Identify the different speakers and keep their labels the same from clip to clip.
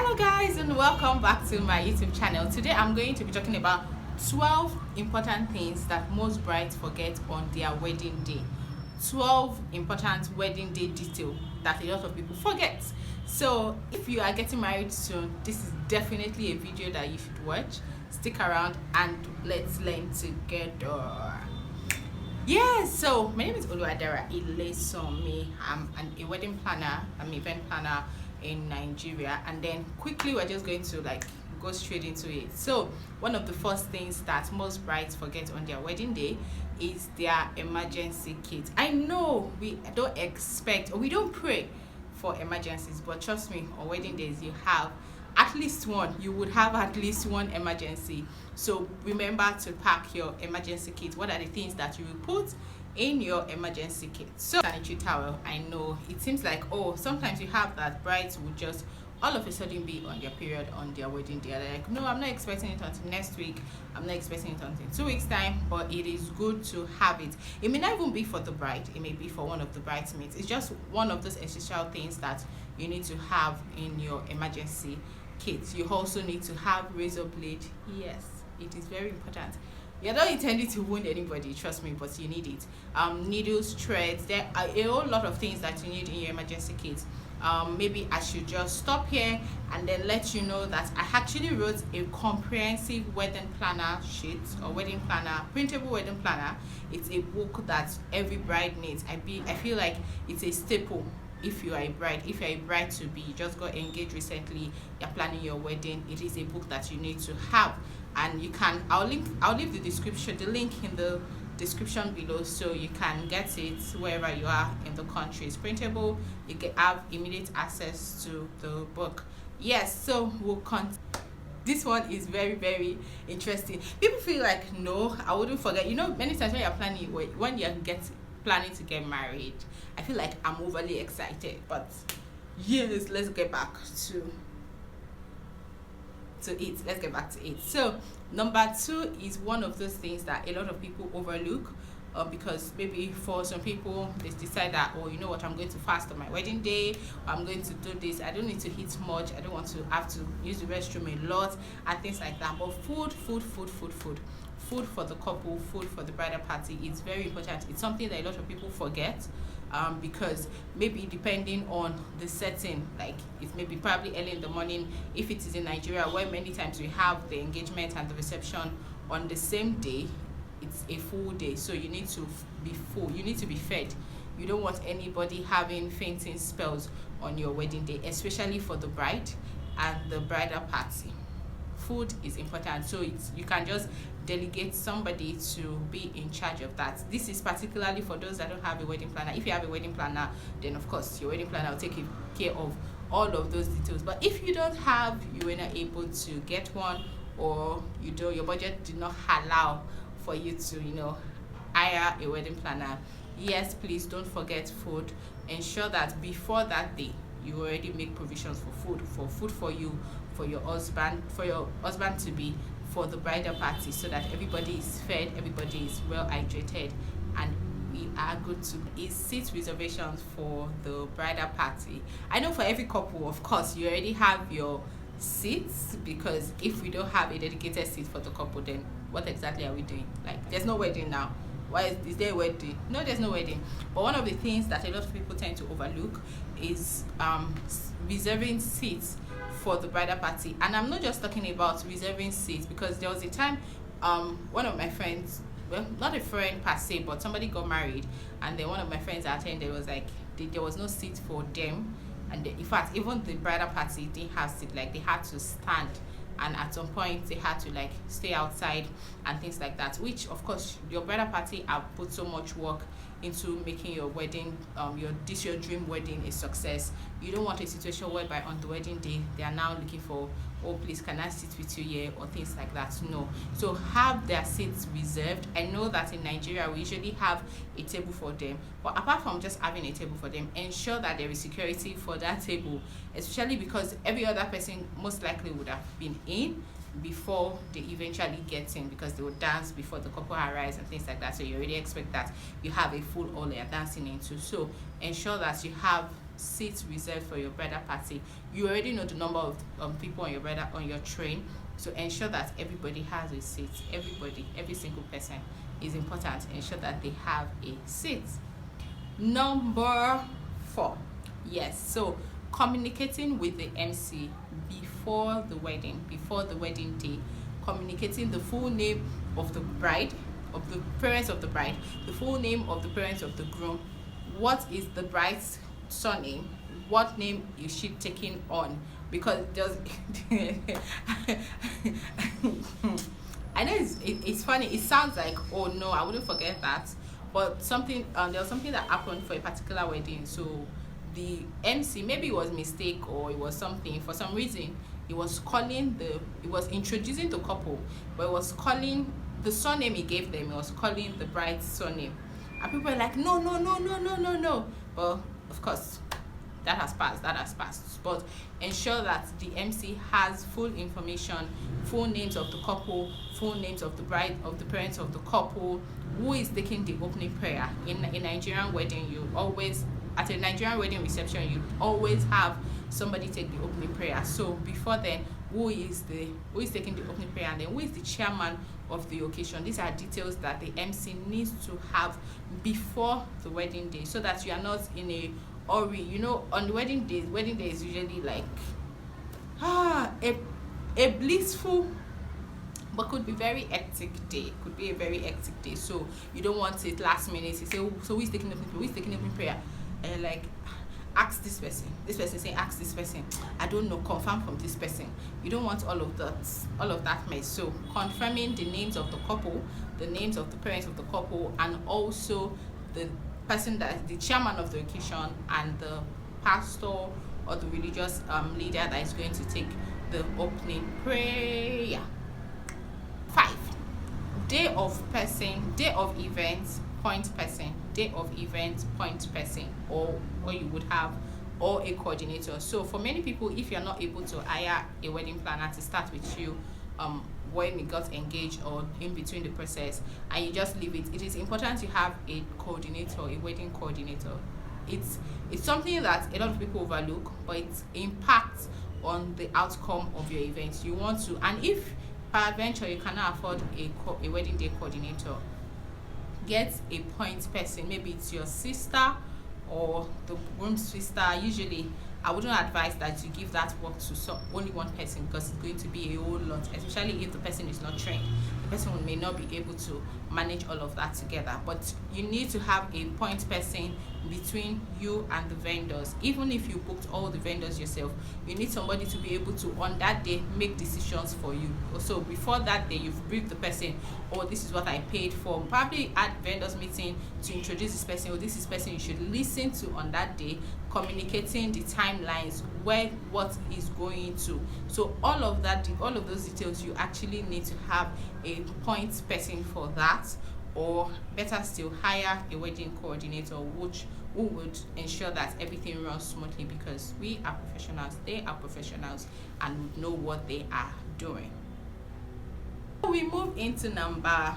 Speaker 1: Hello guys, and welcome back to my YouTube channel. Today I'm going to be talking about 12 important things that most brides forget on their wedding day. 12 important wedding day detail that a lot of people forget. So if you are getting married soon, this is definitely a video that you should watch. Stick around and let's learn together. Yes, so my name is Oluwadara. I'm a wedding planner, I'm an event planner in Nigeria, and then quickly we're just going to go straight into it. So one of the first things that most brides forget on their wedding day is their emergency kit. I know we don't expect or we don't pray for emergencies, but trust me, on wedding days you have at least one. You would have at least one emergency. So remember to pack your emergency kit. What are the things that you will put in your emergency kit? So sanitary towel. I know it seems like, oh, sometimes you have that brides would just all of a sudden be on their period on their wedding day. They're like, no, I'm not expecting it until next week, I'm not expecting it until 2 weeks time, but it is good to have it. It may not even be for the bride, it may be for one of the bridesmaids. It's just one of those essential things that you need to have in your emergency kit. You also need to have razor blade. Yes, it is very important. You're not intending to wound anybody, trust me, but you need it. Needles, threads, there are a whole lot of things that you need in your emergency kit. Maybe I should just stop here and then let you know that I actually wrote a comprehensive wedding planner sheet, or wedding planner, printable wedding planner. It's a book that every bride needs. I feel like it's a staple. If you are a bride, if you're a bride to be, you just got engaged recently, you're planning your wedding, it is a book that you need to have. And you can, I'll leave the link in the description below, so you can get it wherever you are in the country. It's printable, you can have immediate access to the book. Yes, so this one is very, very interesting. People feel like, no, I wouldn't forget. You know, many times when you're planning to get married, I feel like I'm overly excited. But yes, let's get back to it. Let's get back to it. So number 2 is one of those things that a lot of people overlook, because maybe for some people they decide that, oh, you know what, I'm going to fast on my wedding day, or I'm going to do this, I don't need to eat much, I don't want to have to use the restroom a lot and things like that. But food for the couple, food for the bridal party is very important. It's something that a lot of people forget, because maybe depending on the setting, like it may be probably early in the morning. If it is in Nigeria, where many times we have the engagement and the reception on the same day, it's a full day, so you need to be full, you need to be fed. You don't want anybody having fainting spells on your wedding day, especially for the bride and the bridal party. Food is important, so you can just delegate somebody to be in charge of that. This is particularly for those that don't have a wedding planner. If you have a wedding planner, then of course your wedding planner will take care of all of those details. But if you don't have, you were not able to get one, or your budget did not allow for you to hire a wedding planner, yes, please don't forget food. Ensure that before that day you already make provisions for food for you, for your husband to be, for the bridal party, so that everybody is fed, everybody is well hydrated, and we are good to is seat reservations for the bridal party. I know for every couple, of course, you already have your seats, because if we don't have a dedicated seat for the couple, then what exactly are we doing? Like, there's no wedding now. Why is there a wedding? No, there's no wedding. But one of the things that a lot of people tend to overlook is reserving seats for the bridal party. And I'm not just talking about reserving seats, because there was a time one of my friends, well, not a friend per se, but somebody got married, and then one of my friends I attended was like, there was no seat for them. And in fact, even the bridal party didn't have seat, like they had to stand, and at some point they had to stay outside and things like that, which of course your bridal party have put so much work into making your wedding, your dream wedding, a success. You don't want a situation whereby on the wedding day they are now looking for, oh please, can I sit with you here, or things like that. No, so have their seats reserved. I know that in Nigeria we usually have a table for them, but apart from just having a table for them, ensure that there is security for that table, especially because every other person most likely would have been in before they eventually get in, because they will dance before the couple arrives and things like that. So you already expect that you have a full hall you're dancing into. So ensure that you have seats reserved for your bridal party. You already know the number of people on your train, so ensure that everybody has a seat. Every single person is important. Ensure that they have a seat. Number 4, yes, so communicating with the MC before the wedding day, communicating the full name of the bride, of the parents of the bride, the full name of the parents of the groom, what is the bride's surname, what name is she taking on, because just I know it's funny, it sounds like, oh no, I wouldn't forget that, but something there was something that happened for a particular wedding. So the MC, maybe it was mistake or it was something, for some reason it was introducing the couple, but it was calling the surname he gave them, it was calling the bride's surname, and people were like, no, but of course that has passed. But ensure that the MC has full information, full names of the couple, full names of the bride, of the parents of the couple, who is taking the opening prayer. In a Nigerian wedding, at a Nigerian wedding reception, you always have somebody take the opening prayer. So before then, who is taking the opening prayer, and then who is the chairman of the occasion. These are details that the MC needs to have before the wedding day, so that you are not in a hurry. You know, on the wedding day is usually like a blissful but could be very hectic day, so you don't want it last minute. You say, oh, so who is taking the opening prayer? And like, ask this person saying, ask this person, I don't know, confirm from this person. You don't want all of that mess. So confirming the names of the couple, the names of the parents of the couple, and also the person that the chairman of the occasion, and the pastor or the religious leader that is going to take the opening prayer. 5, day of event, point person, or you would have, or a coordinator. So for many people, if you're not able to hire a wedding planner to start with you when you got engaged or in between the process, and you just leave it is important to have a coordinator, a wedding coordinator. It's something that a lot of people overlook, but it impacts on the outcome of your event. You want to, and if peradventure you cannot afford a wedding day coordinator, get a point person. Maybe it's your sister or the groom's sister. Usually I wouldn't advise that you give that work to only one person, because it's going to be a whole lot, especially if the person is not trained. The person may not be able to manage all of that together. But you need to have a point person between you and the vendors. Even if you booked all the vendors yourself, you need somebody to be able to, on that day, make decisions for you. So before that day, you've briefed the person, oh, this is what I paid for. Probably at vendors meeting to introduce this person, or this is person you should listen to on that day, communicating the timelines, where what is going to. So all of those details, you actually need to have a point person for that, or better still, hire a wedding coordinator who would ensure that everything runs smoothly, because we are professionals, they are professionals, and would know what they are doing. We move into number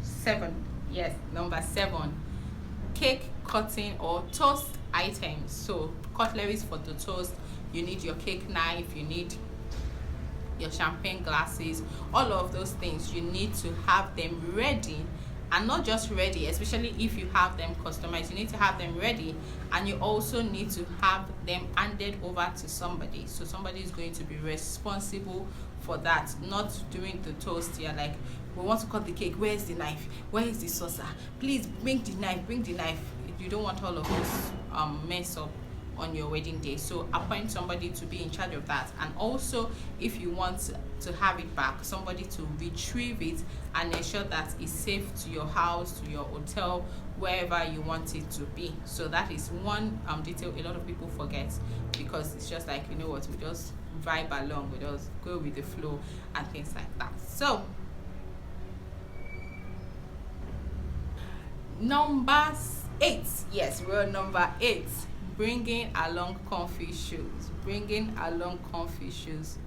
Speaker 1: 7. Yes, number 7, cake cutting or toast items. So cutleries for the toast, you need your cake knife, you need your champagne glasses, all of those things. You need to have them ready, and not just ready, especially if you have them customized, you need to have them ready, and you also need to have them handed over to somebody. So somebody is going to be responsible for that. Not during the toast, you're like, we want to cut the cake, where's the knife, where is the saucer, please bring the knife. You don't want all of those mess up on your wedding day. So appoint somebody to be in charge of that. And also, if you want to have it back, somebody to retrieve it and ensure that it's safe to your house, to your hotel, wherever you want it to be. So that is one detail a lot of people forget, because it's just like, you know what, we just vibe along, we just go with the flow and things like that. So number 8, yes, we're on number 8, bringing along comfy shoes.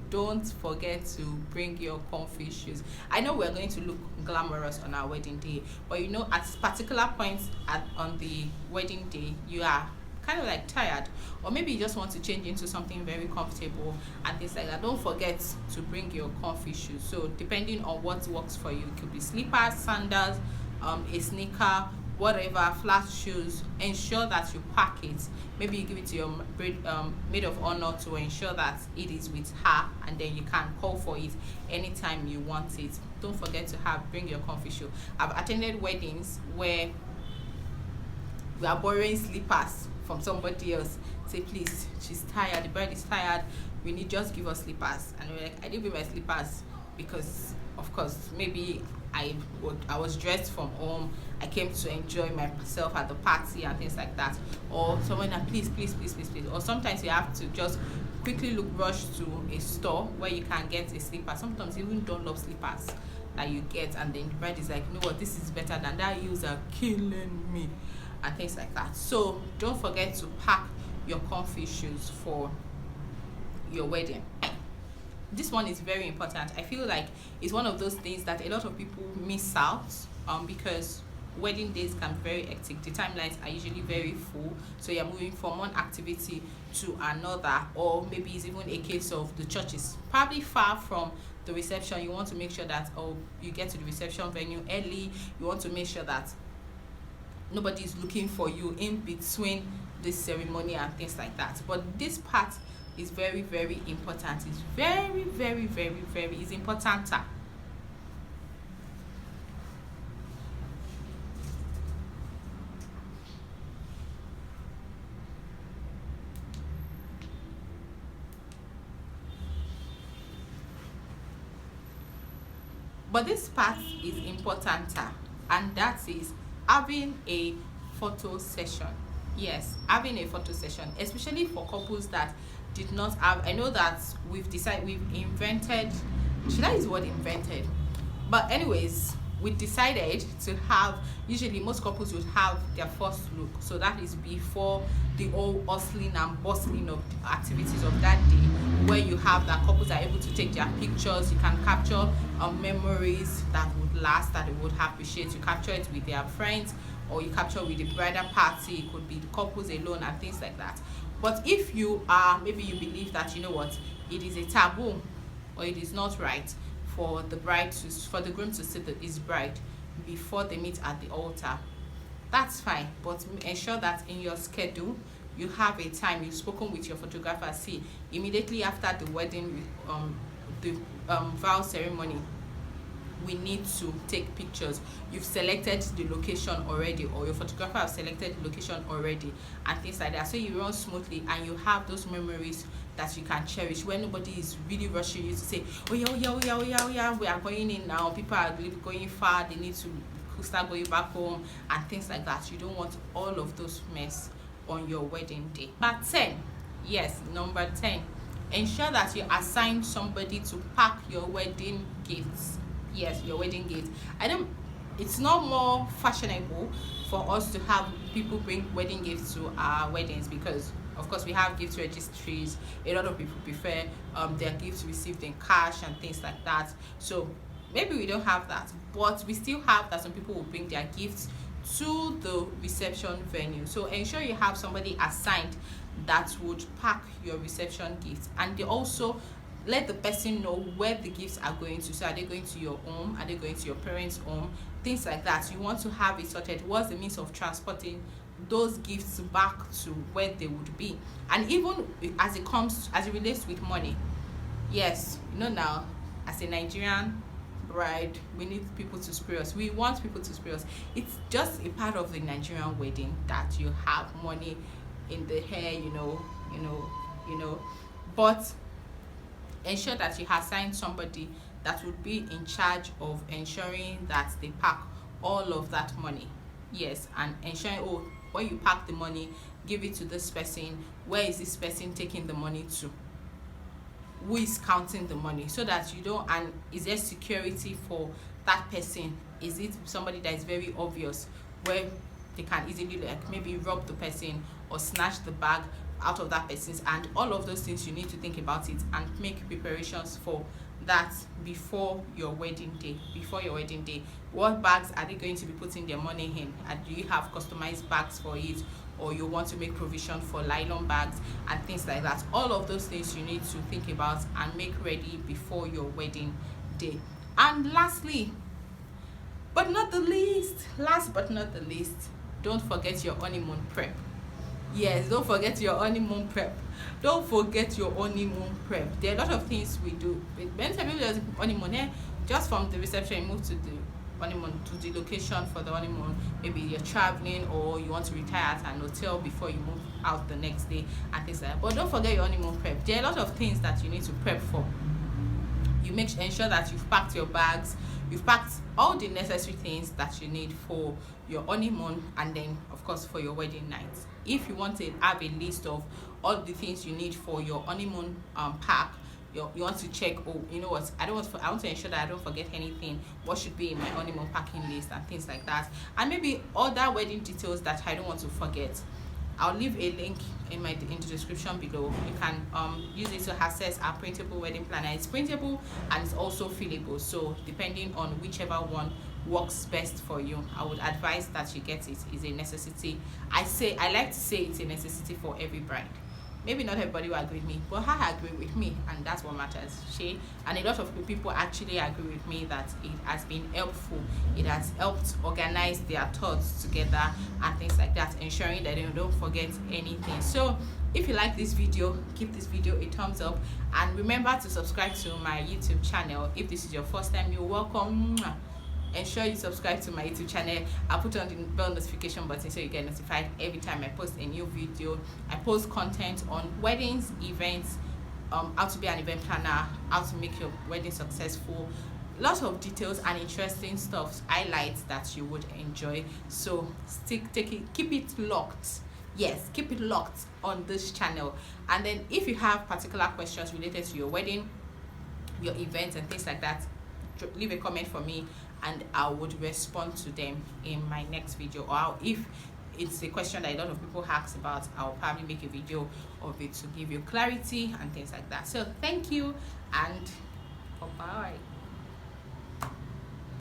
Speaker 1: Don't forget to bring your comfy shoes. I know we're going to look glamorous on our wedding day, but at particular points on the wedding day, you are kind of like tired, or maybe you just want to change into something very comfortable and things like that. Don't forget to bring your comfy shoes. So depending on what works for you, it could be slippers, sandals, a sneaker, whatever, flat shoes. Ensure that you pack it. Maybe you give it to your maid of honor to ensure that it is with her, and then you can call for it anytime you want it. Don't forget to bring your comfy shoe. I've attended weddings where we are borrowing slippers from somebody else. Say, please, she's tired, the bride is tired, just give us slippers. And we're like, I didn't bring my slippers because, of course, maybe I was dressed from home, I came to enjoy myself at the party and things like that. Or someone that please. Or sometimes you have to just quickly rush to a store where you can get a slipper. Sometimes even don't love slippers that you get, and then the bride is like, you know what, this is better than that, heels are killing me, and things like that. So don't forget to pack your comfy shoes for your wedding. This one is very important. I feel like it's one of those things that a lot of people miss out because wedding days can be very hectic. The timelines are usually very full, so you're moving from one activity to another, or maybe it's even a case of the church is probably far from the reception. You want to make sure that you get to the reception venue early. You want to make sure that nobody is looking for you in between the ceremony and things like that. But this part is very, very important. It's very, very, very, very is important. But this part is important, and that is having a photo session. Yes, having a photo session, especially for couples that did not have. I know that we've invented, should I use the word invented? But anyways, we decided to have, usually most couples would have their first look, so that is before the whole hustling and bustling of activities of that day, where you have that couples are able to take their pictures. You can capture memories that would last, that they would appreciate. You capture it with their friends, or you capture with the bridal party. It could be the couples alone and things like that. But if you are, maybe you believe that, you know what, it is a taboo, or it is not right for the groom to see his bride before they meet at the altar, that's fine. But ensure that in your schedule you have a time, you've spoken with your photographer. See, immediately after the wedding, the vow ceremony, we need to take pictures. You've selected the location already, or your photographer has selected the location already, and things like that. So you run smoothly, and you have those memories that you can cherish, where nobody is really rushing you to say, oh yeah, we are going in now, people are going far, they need to start going back home and things like that. You don't want all of those mess on your wedding day. Number 10, ensure that you assign somebody to pack your wedding gifts. Yes, your wedding gift. It's not more fashionable for us to have people bring wedding gifts to our weddings, because of course we have gift registries. A lot of people prefer their gifts received in cash and things like that. So maybe we don't have that, but we still have that some people will bring their gifts to the reception venue. So ensure you have somebody assigned that would pack your reception gifts, and they also let the person know where the gifts are going to. So are they going to your home? Are they going to your parents' home? Things like that. You want to have it sorted. What's the means of transporting those gifts back to where they would be? And even as it relates with money, yes, now as a Nigerian bride, we need people to spray us. We want people to spray us. It's just a part of the Nigerian wedding that you have money in the hair, but ensure that you assign somebody that would be in charge of ensuring that they pack all of that money. Yes, and ensuring, when you pack the money, give it to this person. Where is this person taking the money to? Who is counting the money? So that you don't, and is there security for that person? Is it somebody that is very obvious, where they can easily like maybe rob the person or snatch the bag out of that person's, and all of those things you need to think about it and make preparations for that before your wedding day. What bags are they going to be putting their money in, and do you have customized bags for it, or you want to make provision for nylon bags and things like that? All of those things you need to think about and make ready before your wedding day. And lastly but not the least, don't forget your honeymoon prep. Yes, don't forget your honeymoon prep. There are a lot of things we do. When some people just honeymoon, just from the reception, you move to the honeymoon, to the location for the honeymoon. Maybe you're traveling or you want to retire at an hotel before you move out the next day and things like that. But don't forget your honeymoon prep. There are a lot of things that you need to prep for. You ensure that you've packed your bags, you've packed all the necessary things that you need for your honeymoon, and then of course for your wedding night. If you want to have a list of all the things you need for your honeymoon pack, you want to check, oh, you know what, I want to ensure that I don't forget anything, what should be in my honeymoon packing list and things like that, and maybe other wedding details that I don't want to forget. I'll leave a link in the description below. You can use it to access our printable wedding planner. It's printable and it's also fillable, so depending on whichever one works best for you, I would advise that you get it. It's a necessity. I like to say it's a necessity for every bride. Maybe not everybody will agree with me, but I agree with me, and that's what matters. And a lot of people actually agree with me that it has been helpful. It has helped organize their thoughts together and things like that, ensuring that they don't forget anything. So if you like this video, give this video a thumbs up, and remember to subscribe to my YouTube channel. If this is your first time, you're welcome. Ensure you subscribe to my YouTube channel. I'll put on the bell notification button so you get notified every time I post a new video. I post content on weddings, events, how to be an event planner, how to make your wedding successful, lots of details and interesting stuff, highlights that you would enjoy. So keep it locked. Yes, keep it locked on this channel. And then if you have particular questions related to your wedding, your events and things like that, leave a comment for me and I would respond to them in my next video. Or if it's a question that a lot of people ask about, I'll probably make a video of it to give you clarity and things like that. So thank you and bye.